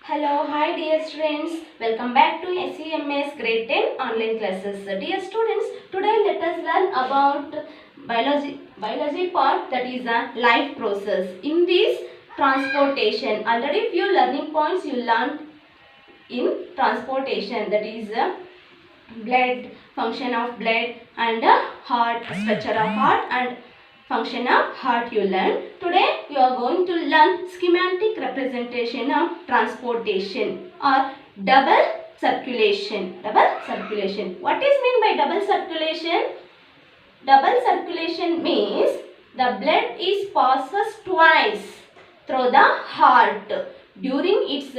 Hello, hi dear students. Welcome back to SEMS Grade 10 online classes. Dear students, today let us learn about biology part, that is a life process. In this transportation, already few learning points you learned in transportation, that is blood, function of blood, and heart, structure of heart and function of heart you learn. Today you are going to learn schematic representation of transportation or double circulation. Double circulation. What is mean by double circulation? Double circulation means the blood is passes twice through the heart during its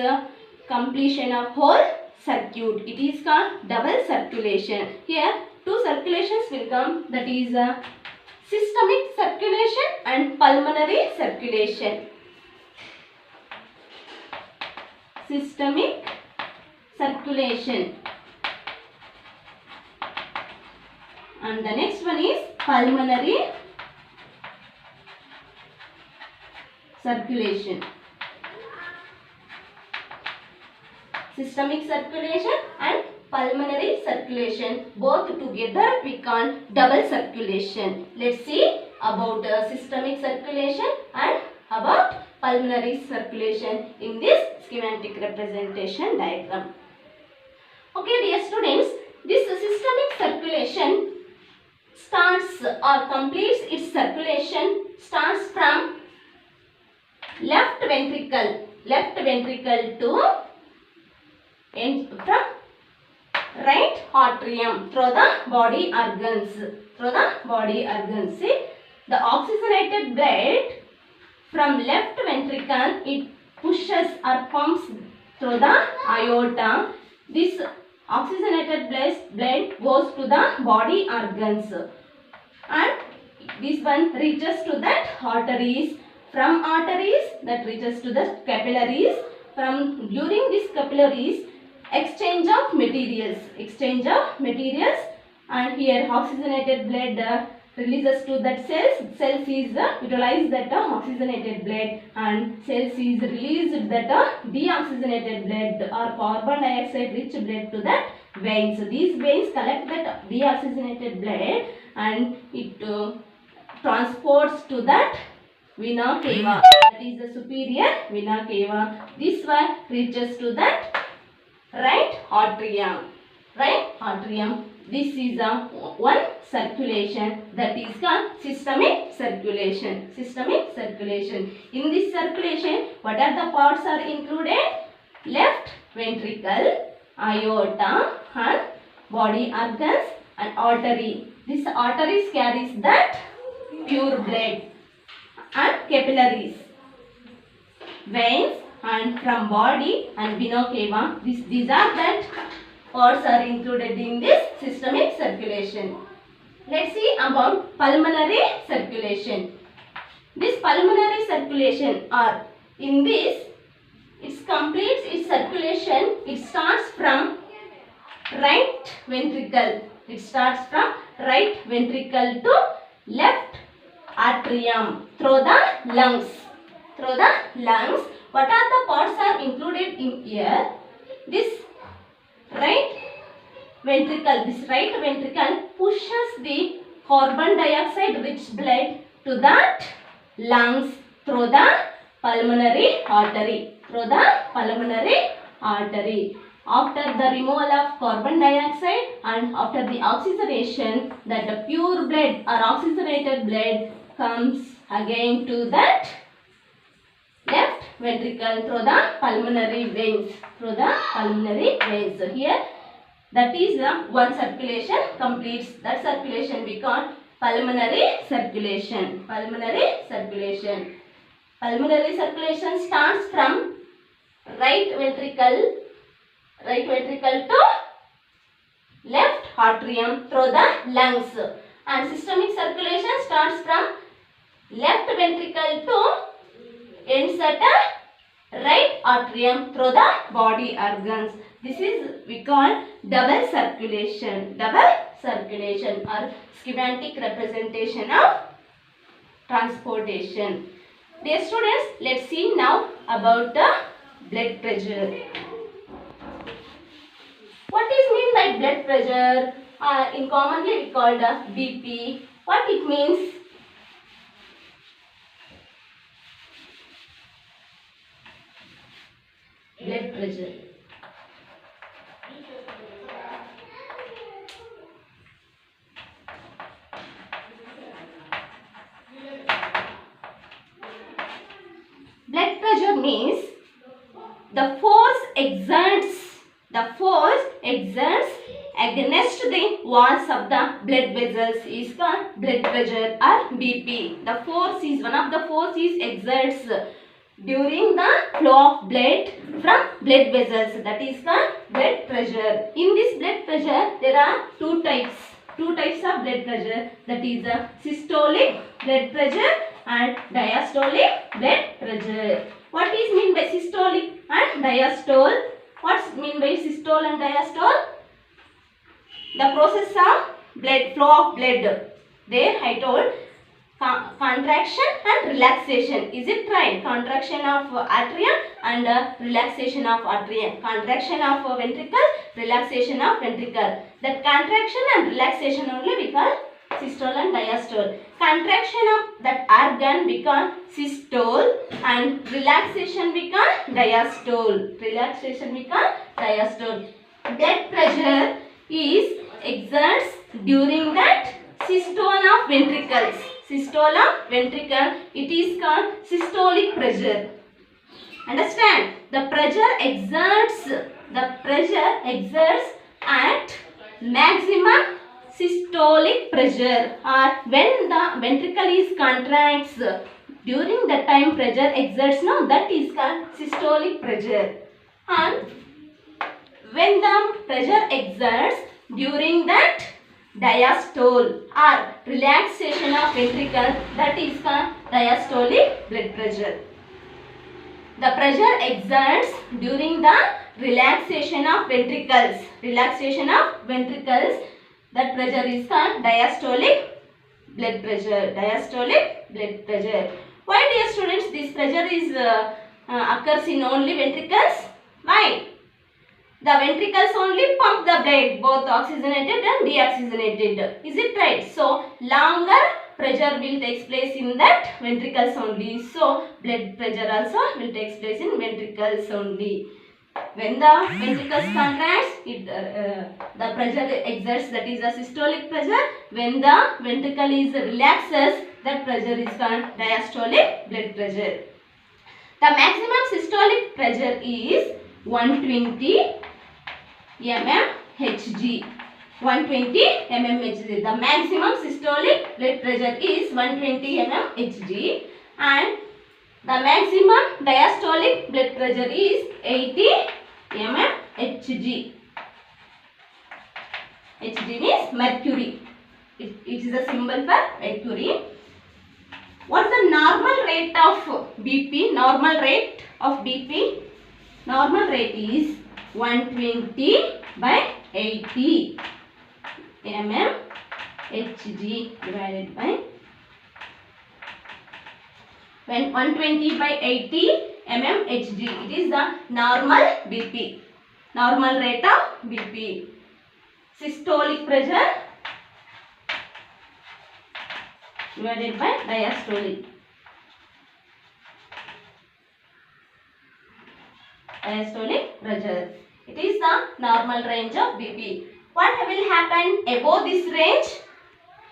completion of whole circuit. It is called double circulation. Here two circulations will come, that is systemic circulation and pulmonary circulation. Systemic circulation. And the next one is pulmonary circulation. Systemic circulation and pulmonary circulation, both together we call double circulation. Let's see about systemic circulation and about pulmonary circulation in this schematic representation diagram. Okay dear students, this systemic circulation starts or completes its circulation starts from left ventricle to from right atrium through the body organs. See, the oxygenated blood from left ventricle, it pushes or pumps through the aorta. This oxygenated blood goes to the body organs, and this one reaches to that arteries. From arteries that reaches to the capillaries. From during these capillaries, exchange of materials, and here oxygenated blood releases to that cells is utilize that oxygenated blood, and cells is released that deoxygenated blood or carbon dioxide rich blood to that veins. These veins collect that deoxygenated blood and it transports to that vena cava, that is the superior vena cava. This one reaches to that right atrium. This is one circulation, that is called systemic circulation. In this circulation, what are the parts are included? Left ventricle, aorta, and body organs, and artery. This arteries carries that pure blood, and capillaries, veins, and from body and vena cava. These are that parts are included in this systemic circulation. Let's see about pulmonary circulation. This pulmonary circulation, or in this, it completes its circulation. It starts from right ventricle. To left atrium through the lungs. What are the parts are included in here? This right ventricle pushes the carbon dioxide rich blood to that lungs through the pulmonary artery. After the removal of carbon dioxide and after the oxygenation, that the pure blood or oxygenated blood comes again to that left ventricle through the pulmonary veins. So here, that is one circulation completes. That circulation we call pulmonary circulation. Pulmonary circulation starts from right ventricle to left atrium through the lungs, and systemic circulation starts from left ventricle to ends at right atrium through the body organs. This is we call double circulation or schematic representation of transportation. Dear students, let's see now about the blood pressure. What is mean by blood pressure? In commonly we called BP. What it means? Blood pressure. Blood pressure means the force exerts against the walls of the blood vessels is called blood pressure or BP. The force is one of the forces exerts during the flow of blood from blood vessels, that is called blood pressure. In this blood pressure there are two types of blood pressure, that is systolic blood pressure and diastolic blood pressure. What is mean by systolic and diastole? What's mean by systole and diastole? The process of blood flow of blood. There I told contraction and relaxation. Is it right? Contraction of atrium and relaxation of atrium. Contraction of ventricle, relaxation of ventricle. That contraction and relaxation only we call systole and diastole. Contraction of that organ we call systole and relaxation we call diastole. Relaxation we call diastole. Blood pressure is exerts during that systole of ventricles. Systole of ventricle, it is called systolic pressure. Understand? The pressure exerts at maximum systolic pressure, or when the ventricle is contracts, during the time pressure exerts, no, that is called systolic pressure. And when the pressure exerts during that diastole or relaxation of ventricle, that is called diastolic blood pressure. The pressure exerts during the relaxation of ventricles. That pressure is called diastolic blood pressure. Diastolic blood pressure. Why, dear students, this pressure is occurs in only ventricles? Why? The ventricles only pump the blood, both oxygenated and deoxygenated. Is it right? So, longer pressure will take place in that ventricles only. So, blood pressure also will take place in ventricles only. When the ventricles contracts, the pressure exerts, that is a systolic pressure. When the ventricle is relaxes, that pressure is called diastolic blood pressure. The maximum systolic pressure is 120 mmHg. 120 mmHg. The maximum systolic blood pressure is 120 mmHg, and the maximum diastolic blood pressure is 80 mmHg. Hg means mercury. It is a symbol for mercury. What is the normal rate of BP? Normal rate of BP? Normal rate is 120 by 80 mmHg divided by 120 by 80 mmHg. It is the normal BP. Normal rate of BP. Systolic pressure divided by diastolic. Diastolic pressure. It is the normal range of BP. What will happen above this range?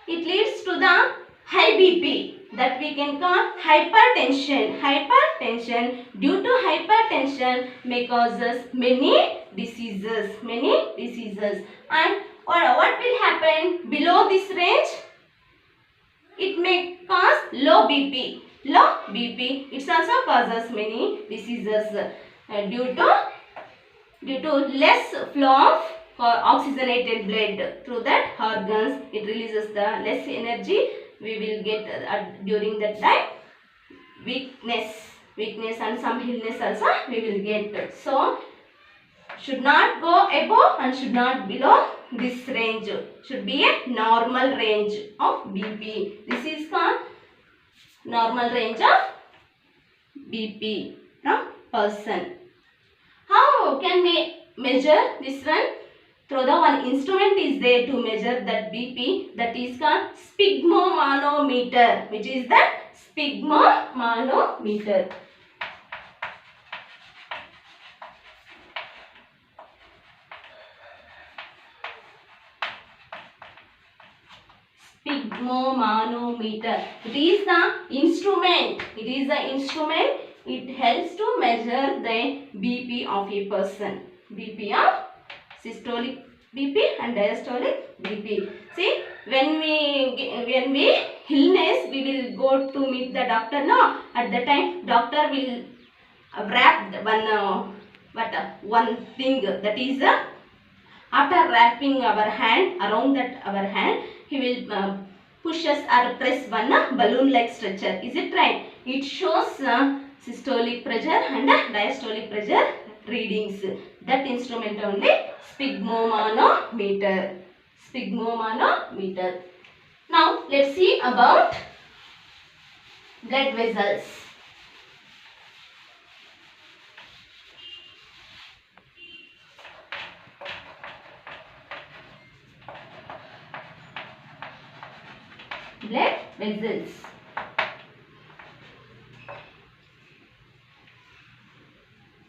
It leads to the high BP, that we can call hypertension. Hypertension, due to hypertension, may causes many diseases. And what will happen below this range? It may cause low BP. Low BP, it also causes many diseases due to less flow of oxygenated blood through that organs. It releases the less energy. We will get during that time weakness and some illness also we will get. So, should not go above and should not below this range. Should be a normal range of BP. This is called normal range of BP from person. how can we measure this one? Through the one instrument is there to measure that BP, that is called sphygmomanometer, which is the sphygmomanometer. Sphygmomanometer. It is the instrument. It is the instrument. It helps to measure the BP of a person. BP of systolic BP and diastolic BP. See, when we illness, we will go to meet the doctor. No, at the time doctor will wrap one thing, that is after wrapping our hand around that our hand, he will push us or press one balloon like structure. Is it right? It shows systolic pressure and diastolic pressure readings. That instrument only sphygmomanometer. Sphygmomanometer. Now let's see about blood vessels. Blood vessels.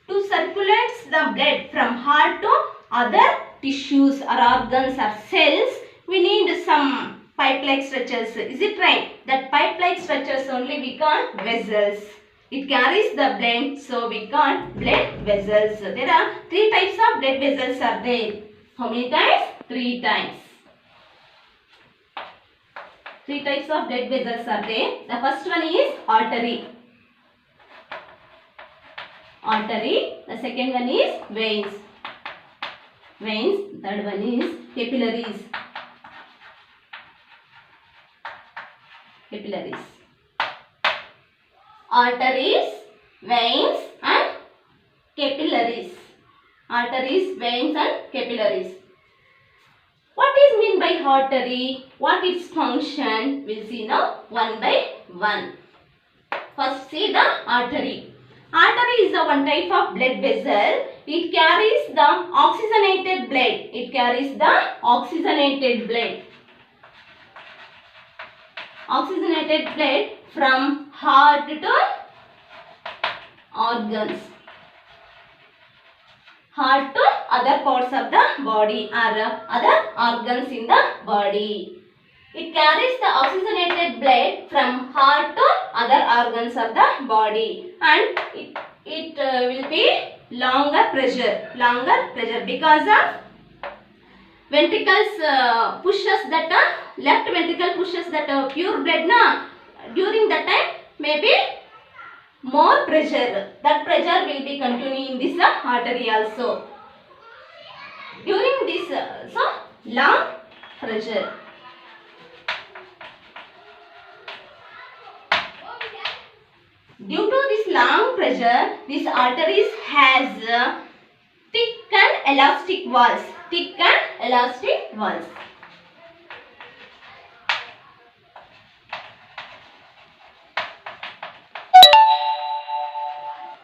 To circulate the blood from heart to other tissues or organs or cells, we need some pipe-like structures. Is it right? That pipe-like structures only we call vessels. It carries the blood, so we call blood vessels. There are 3 types of blood vessels are there. How many types? 3 types. 3 types of blood vessels are there. The first one is artery. Artery. The second one is veins. Veins. Third one is capillaries. Capillaries. Arteries, veins and capillaries. Arteries, veins and capillaries. What is mean by artery? What its function? We'll see now one by one. First see the artery. Artery is the one type of blood vessel. It carries the oxygenated blood. It carries the oxygenated blood. Oxygenated blood from heart to organs. Heart to other parts of the body or other organs in the body. It carries the oxygenated blood from heart to other organs of the body, and it will be longer pressure because of ventricles pushes that left ventricle pushes that pure blood na, during that time maybe more pressure. That pressure will be continuing in this artery also. During this so long pressure. Due to this long pressure, this arteries has thick and elastic walls. Thick and elastic walls.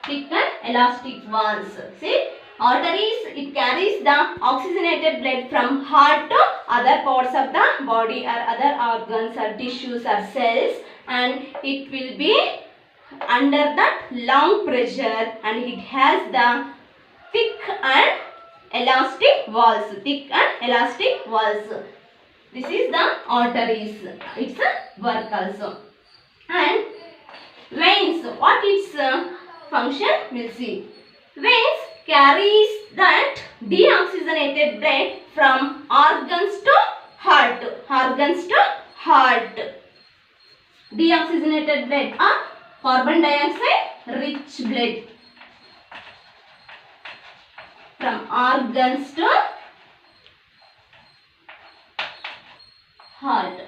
Thick and elastic walls. See, arteries, it carries the oxygenated blood from heart to other parts of the body or other organs or tissues or cells, and it will be under that long pressure, and it has the thick and elastic walls. Thick and elastic walls. This is the arteries. Its work also. And veins. What its function? We'll see. Veins carries that deoxygenated blood from organs to heart. Organs to heart. Deoxygenated blood or carbon dioxide rich blood from organs to heart.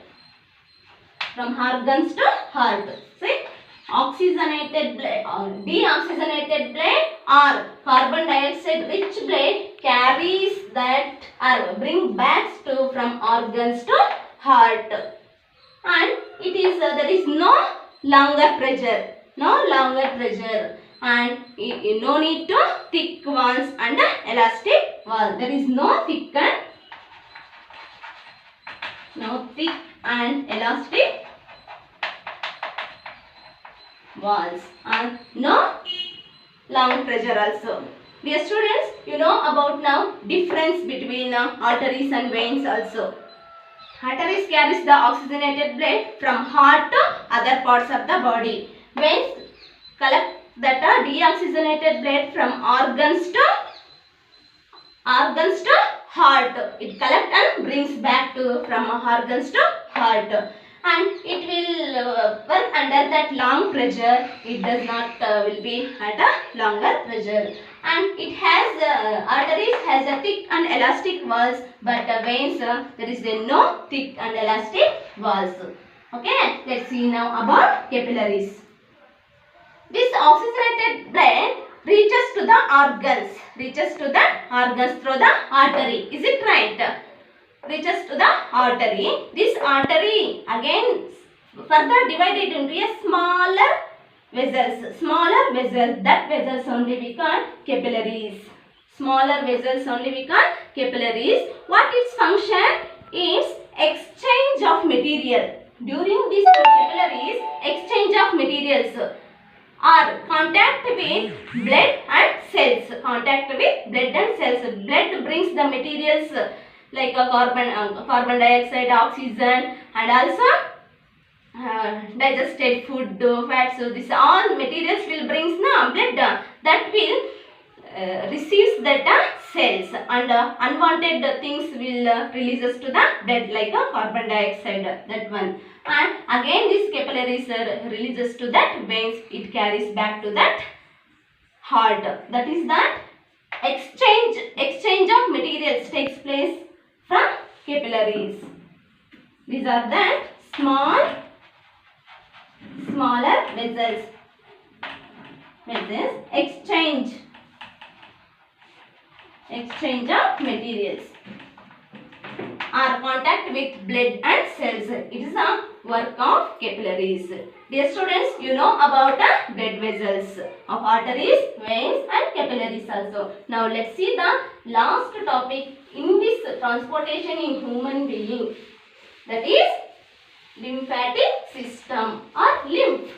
From organs to heart. See, oxygenated blood, deoxygenated blood or carbon dioxide rich blood carries that or bring back to from organs to heart, and it is there is no longer pressure. No longer pressure. and no need to thick walls and elastic wall. There is no thick and elastic walls and no long pressure also. Dear students, you know about now difference between arteries and veins also. Arteries carries the oxygenated blood from heart to other parts of the body. Veins collect that deoxygenated blood from organs to heart. It collects and brings back to from organs to heart, and it will work under that long pressure. It does not will be at a longer pressure, and it has arteries has a thick and elastic walls, but veins there is no thick and elastic walls. Okay, let's see now about capillaries. This oxygenated blood reaches to the organs through the artery. Is it right? Reaches to the artery. This artery again further divided into a smaller vessels. That vessels only we call capillaries. Smaller vessels only we call capillaries. What its function is exchange of material. During this capillaries, exchange of materials or contact with blood and cells. Blood brings the materials like a carbon dioxide, oxygen, and also digested food, fats. So this all materials will brings blood that will receives that cells, and unwanted things will releases to the blood like a carbon dioxide, that one. And again this capillaries releases to that veins. It carries back to that heart. That is that exchange of materials takes place from capillaries. These are the smaller vessels. Exchange of materials or contact with blood and cells. It is a work of capillaries. Dear students, you know about blood vessels of arteries, veins and capillaries also. Now let's see the last topic in this transportation in human being, that is lymphatic system or lymph.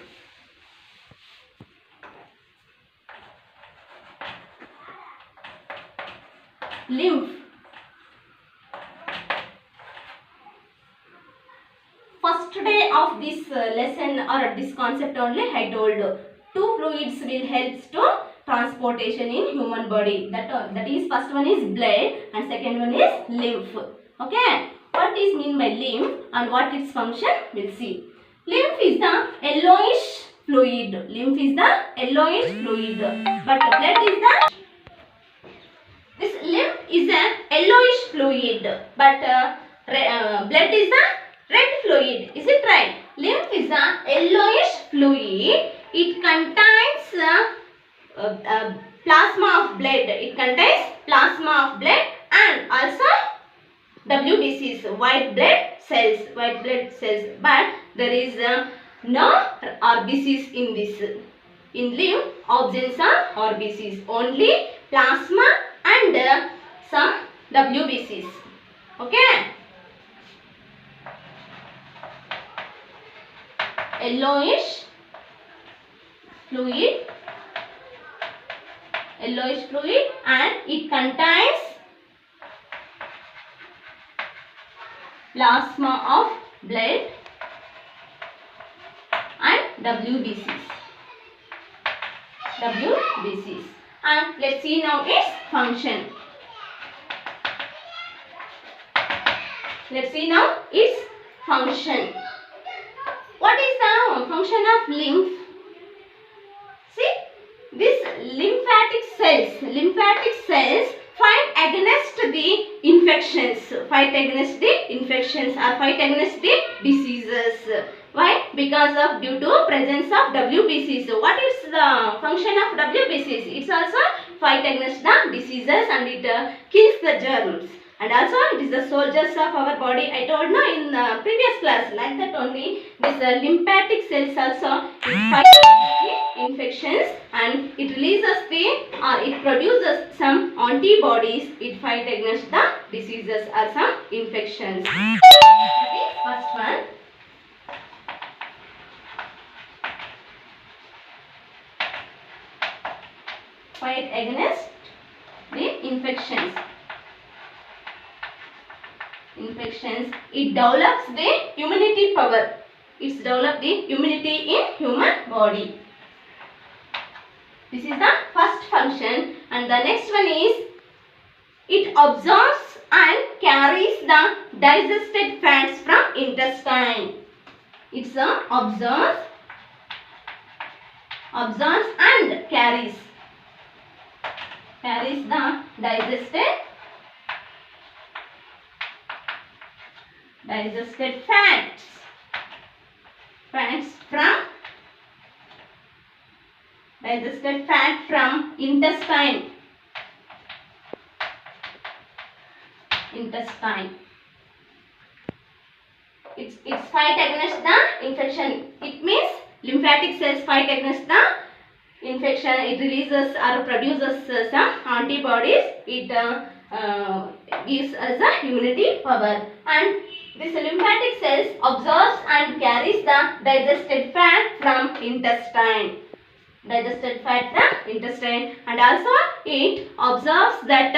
First day of this lesson or this concept only I told. Two fluids will help to transportation in human body. That is first one is blood and second one is lymph. Okay. What is mean by lymph and what its function? We'll see. Lymph is the yellowish fluid. But blood is the This lymph is a yellowish fluid, but blood is a red fluid. Is it right? Lymph is a yellowish fluid. It contains plasma of blood. And also WBCs, white blood cells. But there is no RBCs in this. In lymph, absence of RBCs. Only plasma and some WBCs. Okay. Yellowish fluid and it contains plasma of blood and WBCs. And let's see now its function. What is the function of lymph? See, this lymphatic cells fight against the infections, or fight against the diseases. Why? Because of due to presence of WBCs. So what is the function of WBCs? It's also fight against the diseases and it kills the germs. And also it is the soldiers of our body. I told no in the previous class, like that only. This lymphatic cells also it fights the infections and it releases the it produces some antibodies. It fight against the diseases or some infections. That is first one. Fight against the infections. It develops the immunity power. It's develop the immunity in human body. This is the first function, and the next one is it absorbs and carries the digested fats from intestine. It's absorbs and carries the digested fats from digested fat from intestine. It's fight against the infection. It means lymphatic cells fight against the infection. It releases or produces some antibodies. It gives us the immunity power. And this lymphatic cells absorbs and carries the digested fat from intestine. And also it absorbs that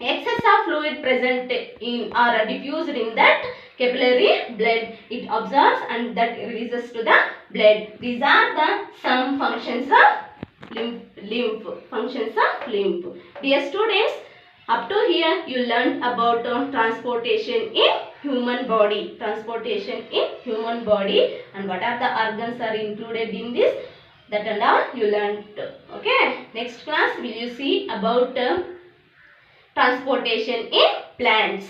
excess of fluid present in or diffused in that capillary blood. It absorbs and that releases to the blood. These are the some functions of lymph. Dear students, up to here you learned about transportation in human body. And what are the organs are included in this. That and all you learned. Okay. Next class will you see about transportation in plants.